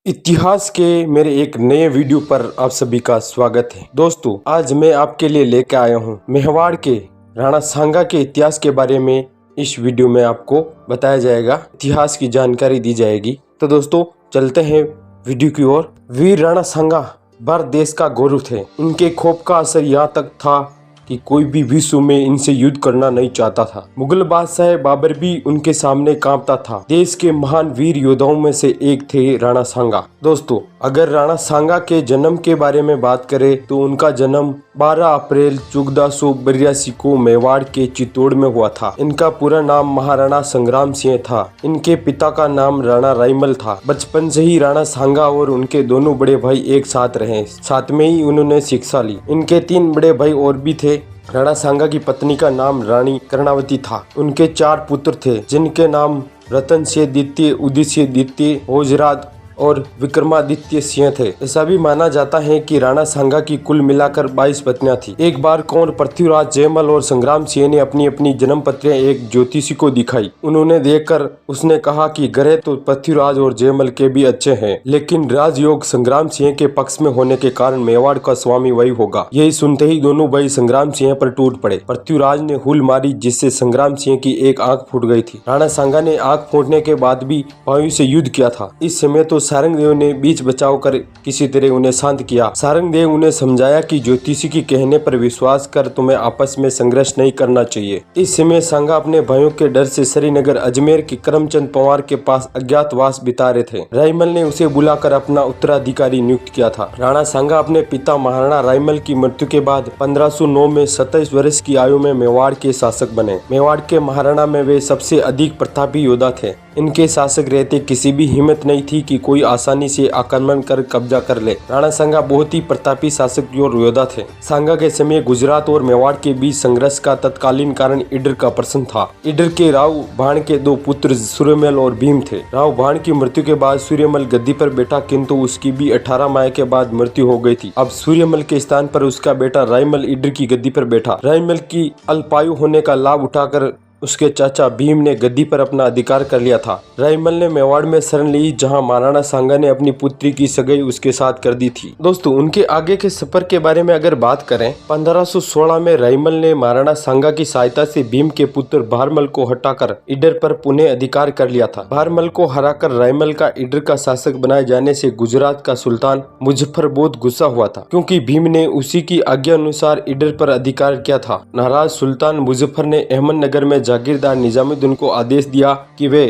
इतिहास के मेरे एक नए वीडियो पर आप सभी का स्वागत है। दोस्तों, आज मैं आपके लिए लेकर आया हूं मेवाड़ के राणा सांगा के इतिहास के बारे में। इस वीडियो में आपको बताया जाएगा, इतिहास की जानकारी दी जाएगी। तो दोस्तों, चलते हैं वीडियो की ओर। वीर राणा सांगा भारत देश का गौरव थे। इनके खौफ का असर यहाँ तक था कि कोई भी विश्व में इनसे युद्ध करना नहीं चाहता था। मुगल बादशाह बाबर भी उनके सामने कांपता था। देश के महान वीर योद्धाओं में से एक थे राणा सांगा। दोस्तों, अगर राणा सांगा के जन्म के बारे में बात करें तो उनका जन्म 12 अप्रैल 1482 को मेवाड़ के चित्तौड़ में हुआ था। इनका पूरा नाम महाराणा संग्राम सिंह था। इनके पिता का नाम राणा रायमल था। बचपन से ही राणा सांगा और उनके दोनों बड़े भाई एक साथ रहे। साथ में ही उन्होंने शिक्षा ली। इनके 3 बड़े भाई और भी थे। राणा सांगा की पत्नी का नाम रानी कर्णावती था। उनके 4 पुत्र थे, जिनके नाम रतन सिंह द्वितीय, उदित सिंह द्वितीय, भोजराज और विक्रमादित्य सिंह थे। ऐसा भी माना जाता है कि राणा सांगा की कुल मिलाकर 22 पत्नियां थी। एक बार कंवर पृथ्वीराज जयमल और संग्राम सिंह ने अपनी अपनी जन्म पत्रियां एक ज्योतिषी को दिखाई। उन्होंने देखकर उसने कहा कि ग्रह तो पृथ्वीराज और जयमल के भी अच्छे हैं, लेकिन राजयोग संग्राम सिंह के पक्ष में होने के कारण मेवाड़ का स्वामी वही होगा। यही सुनते ही दोनों भाई संग्राम सिंह पर टूट पड़े। पृथ्वीराज ने हुल मारी, जिससे संग्राम सिंह की एक आंख फूट गई थी। राणा सांगा ने आंख फूटने के बाद भी वायु से युद्ध किया था। इस समय तो सारंगदेव ने बीच बचाव कर किसी तरह उन्हें शांत किया। सारंगदेव उन्हें समझाया कि ज्योतिषी की कहने पर विश्वास कर तुम्हें आपस में संघर्ष नहीं करना चाहिए। इस समय सांगा अपने भाइयों के डर से श्रीनगर अजमेर के करमचंद पंवार के पास अज्ञातवास बिता रहे थे। रायमल ने उसे बुलाकर अपना उत्तराधिकारी नियुक्त किया था। राणा सांगा अपने पिता महाराणा रायमल की मृत्यु के बाद 1509 में 27 वर्ष की आयु में मेवाड़ के शासक बने। मेवाड़ के महाराणा में वे सबसे अधिक प्रतापी योद्धा थे। इनके शासक रहते किसी भी हिम्मत नहीं थी कि कोई आसानी से आक्रमण कर कब्जा कर ले। राणा सांगा बहुत ही प्रतापी शासक और योद्धा थे। सांगा के समय गुजरात और मेवाड़ के बीच संघर्ष का तत्कालीन कारण ईडर का प्रश्न था। ईडर के राव भाण के 2 पुत्र सूर्यमल और भीम थे। राव भाण की मृत्यु के बाद सूर्यमल गद्दी पर बैठा, किंतु उसकी भी 18 माह के बाद मृत्यु हो गई थी। अब सूर्यमल के स्थान पर उसका बेटा रायमल ईडर की गद्दी पर बैठा। रायमल की अल्पायु होने का लाभ उठाकर उसके चाचा भीम ने गद्दी पर अपना अधिकार कर लिया था। रायमल ने मेवाड़ में शरण ली, जहां महाराणा सांगा ने अपनी पुत्री की सगाई उसके साथ कर दी थी। दोस्तों, उनके आगे के सफर के बारे में अगर बात करें, 1516 में रायमल ने महाराणा सांगा की सहायता से भीम के पुत्र भारमल को हटाकर ईडर पर पुनः अधिकार कर लिया था। भारमल को हराकर रायमल का ईडर का शासक बनाए जाने से गुजरात का सुल्तान मुजफ्फर बहुत गुस्सा हुआ था, क्योंकि भीम ने उसी की आज्ञा अनुसार ईडर पर अधिकार किया था। नाराज सुल्तान मुजफ्फर ने अहमदनगर में जागीरदार निजामुद्दीन को आदेश दिया कि वे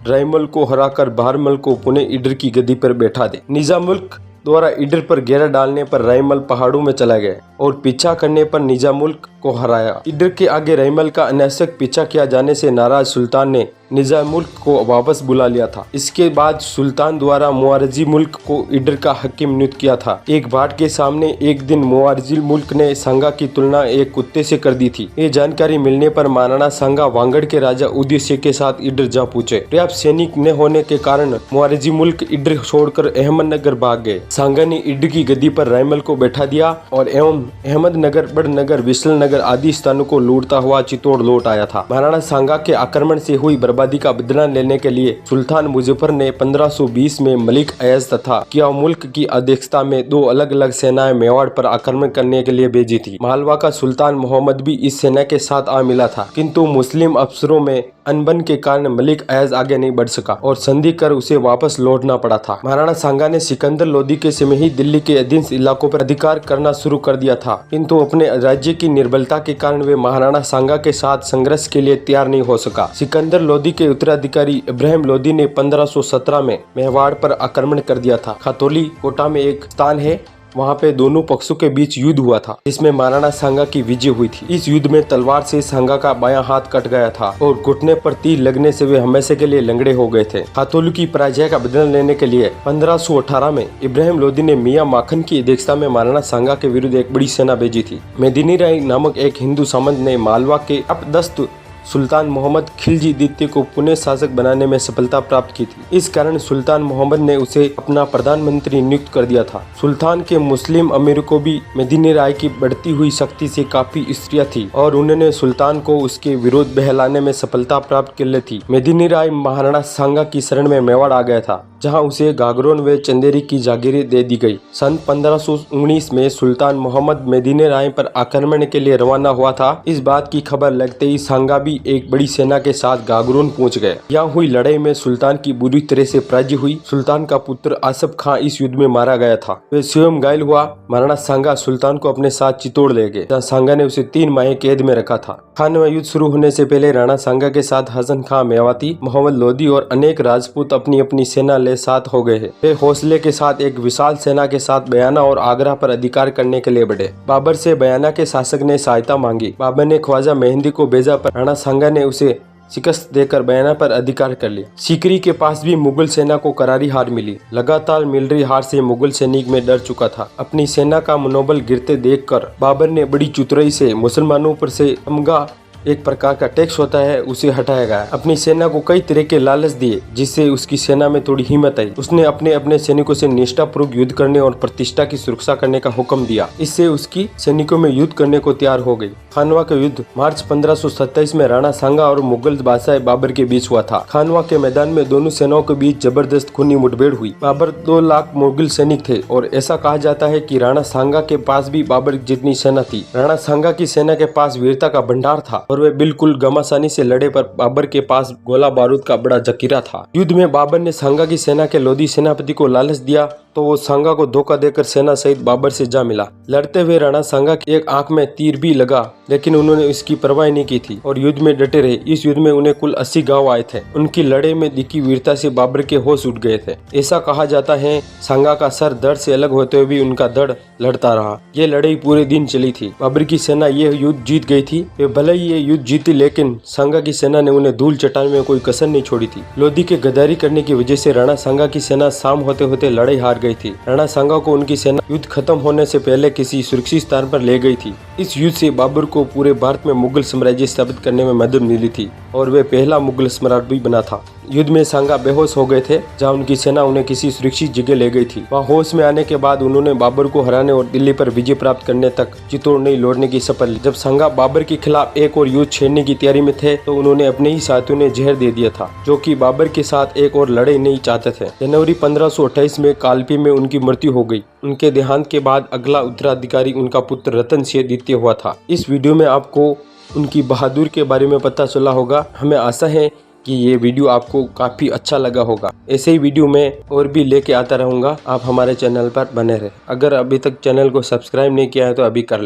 रायमल को हराकर भारमल को पुनः ईडर की गद्दी पर बैठा दे। निजामुल्क द्वारा ईडर पर घेरा डालने पर रायमल पहाड़ों में चला गया और पीछा करने पर निजामुल्क को हराया। ईडर के आगे रायमल का अनावश्यक पीछा किया जाने से नाराज सुल्तान ने निजामुल्क को वापस बुला लिया था। इसके बाद सुल्तान द्वारा मुआरजी मुल्क को ईडर का हकीम नियुक्त किया था। एक भाट के सामने एक दिन मुआरजी मुल्क ने सांगा की तुलना एक कुत्ते से कर दी थी। ये जानकारी मिलने पर महाराणा सांगा वांगड़ के राजा उदय सिंह के साथ ईडर जा पहुंचे। पर्याप्त सैनिक न होने के कारण मुआरजी मुल्क ईडर छोड़कर अहमदनगर भाग गए। सांगा ने ईडर की गद्दी पर रायमल को बैठा दिया और एवं अहमदनगर, बड़नगर, विसलनगर आदि स्थानों को लूटता हुआ चित्तौड़ लौट आया था। महाराणा सांगा के आक्रमण से हुई बर्बादी का बदला लेने के लिए सुल्तान मुजफ्फर ने 1520 में मलिक अय्यज तथा किया मुल्क की अध्यक्षता में 2 अलग अलग सेनाएं मेवाड़ पर आक्रमण करने के लिए भेजी थी। मालवा का सुल्तान मोहम्मद भी इस सेना के साथ आ मिला था, किंतु मुस्लिम अफसरों में अनबन के कारण मलिक अय्यज आगे नहीं बढ़ सका और संधि कर उसे वापस लौटना पड़ा था। महाराणा सांगा ने सिकंदर लोदी के समय ही दिल्ली के अधीन इलाकों पर अधिकार करना शुरू कर दिया था, किंतु अपने राज्य की निर्बलता के कारण वे महाराणा सांगा के साथ संघर्ष के लिए तैयार नहीं हो सका। सिकंदर लोदी के उत्तराधिकारी इब्राहिम लोदी ने 1517 में मेवाड़ पर आक्रमण कर दिया था। खतौली कोटा में एक स्थान है, वहाँ पे दोनों पक्षों के बीच युद्ध हुआ था, जिसमें महाराणा सांगा की विजय हुई थी। इस युद्ध में तलवार से सांगा का बायां हाथ कट गया था और घुटने पर तीर लगने से वे हमेशा के लिए लंगड़े हो गए थे। खातौली की पराजय का बदला लेने के लिए 1518 में इब्राहिम लोदी ने मियाँ माखन की अध्यक्षता में महाराणा सांगा के विरुद्ध एक बड़ी सेना भेजी थी। मेदिनी राय नामक एक हिंदू सामंत ने मालवा के अपदस्त सुल्तान मोहम्मद खिलजी द्वितीय को पुनः शासक बनाने में सफलता प्राप्त की थी। इस कारण सुल्तान मोहम्मद ने उसे अपना प्रधानमंत्री नियुक्त कर दिया था। सुल्तान के मुस्लिम अमीर को भी मेदिनी राय की बढ़ती हुई शक्ति से काफी स्त्रियां थी और उन्होंने सुल्तान को उसके विरोध बहलाने में सफलता प्राप्त कर ली थी। मेदिनी राय महाराणा सांगा की शरण में मेवाड़ आ गया था, जहां उसे गागरोन व चंदेरी की जागीरें दे दी गई। सन 1519 में सुल्तान मोहम्मद मेदिनी राय पर आक्रमण के लिए रवाना हुआ था। इस बात की खबर लगते ही सांगा भी एक बड़ी सेना के साथ गागरोन पहुंच गए। यहाँ हुई लड़ाई में सुल्तान की बुरी तरह से पराजय हुई। सुल्तान का पुत्र आसफ खां इस युद्ध में मारा गया था। वे स्वयं घायल हुआ। महाराणा सांगा सुल्तान को अपने साथ चित्तौड़ ले गए, जहाँ सांगा ने उसे 3 माह कैद में रखा था। खानवा युद्ध शुरू होने से पहले राणा सांगा के साथ हसन खां मेवाती, मोहम्मद लोधी और अनेक राजपूत अपनी अपनी सेना ले साथ हो गए हैं। वे हौसले के साथ एक विशाल सेना के साथ बयाना और आगरा पर अधिकार करने के लिए बढ़े। बाबर से बयाना के शासक ने सहायता मांगी। बाबर ने ख्वाजा मेहंदी को भेजा, पर राणा सांगा ने उसे शिकस्त देकर बयाना पर अधिकार कर लिया। सीकरी के पास भी मुगल सेना को करारी हार मिली। लगातार मिल रही हार से मुगल सैनिक में डर चुका था। अपनी सेना का मनोबल गिरते देखकर बाबर ने बड़ी चतुराई से मुसलमानों पर से तमगा, एक प्रकार का टैक्स होता है, उसे हटाया गया। अपनी सेना को कई तरह के लालच दिए, जिससे उसकी सेना में थोड़ी हिम्मत आई। उसने अपने अपने सैनिकों से निष्ठापूर्वक युद्ध करने और प्रतिष्ठा की सुरक्षा करने का हुक्म दिया। इससे उसकी सैनिकों में युद्ध करने को तैयार हो गई। खानवा का युद्ध मार्च 1527 में राणा सांगा और मुगल बादशाह बाबर के बीच हुआ था। खानवा के मैदान में दोनों सेनाओं के बीच जबरदस्त खूनी मुठभेड़ हुई। बाबर 2 लाख मुगल सैनिक थे और ऐसा कहा जाता है कि राणा सांगा के पास भी बाबर जितनी सेना थी। राणा सांगा की सेना के पास वीरता का भंडार था और वे बिल्कुल घमासानी से लड़े, पर बाबर के पास गोला बारूद का बड़ा जखीरा था। युद्ध में बाबर ने सांगा की सेना के लोधी सेनापति को लालच दिया, तो वो सांगा को धोखा देकर सेना सहित बाबर से जा मिला। लड़ते हुए राणा सांगा की एक आंख में तीर भी लगा, लेकिन उन्होंने इसकी परवाह नहीं की थी और युद्ध में डटे रहे। इस युद्ध में उन्हें कुल 80 गांव आए थे। उनकी लड़ाई में दिखी वीरता से बाबर के होश उठ गए थे। ऐसा कहा जाता है सांगा का सर धड़ से अलग होते हुए भी उनका धड़ लड़ता रहा। ये लड़ाई पूरे दिन चली थी। बाबर की सेना ये युद्ध जीत गई थी। वे भले ही ये युद्ध जीती, लेकिन सांगा की सेना ने उन्हें धूल चटाने में कोई कसर नहीं छोड़ी थी। लोधी के गद्दारी करने की वजह से राणा सांगा की सेना शाम होते होते लड़ाई हार गई थी। राणा सांगा को उनकी सेना युद्ध खत्म होने से पहले किसी सुरक्षित स्थान पर ले गई थी। इस युद्ध से बाबर को पूरे भारत में मुगल साम्राज्य स्थापित करने में मदद मिली थी और वे पहला मुगल सम्राट भी बना था। युद्ध में सांगा बेहोश हो गए थे, जहां उनकी सेना उन्हें किसी सुरक्षित जगह ले गई थी। वहां होश में आने के बाद उन्होंने बाबर को हराने और दिल्ली पर विजय प्राप्त करने तक चित्तौड़ नहीं लौटने की शपथ ली। जब सांगा बाबर के खिलाफ एक और युद्ध छेड़ने की तैयारी में थे, तो उन्होंने अपने ही साथियों ने जहर दे दिया था, जो कि बाबर के साथ एक और लड़ाई नहीं चाहते थे। जनवरी 1528 में कालपी में उनकी मृत्यु हो गई। उनके देहांत के बाद अगला उत्तराधिकारी उनका पुत्र रतन सिंह द्वितीय हुआ था। इस वीडियो में आपको उनकी बहादुर के बारे में पता चला होगा। हमें आशा है कि ये वीडियो आपको काफ़ी अच्छा लगा होगा। ऐसे ही वीडियो मैं और भी लेके आता रहूँगा। आप हमारे चैनल पर बने रहे। अगर अभी तक चैनल को सब्सक्राइब नहीं किया है तो अभी कर लें।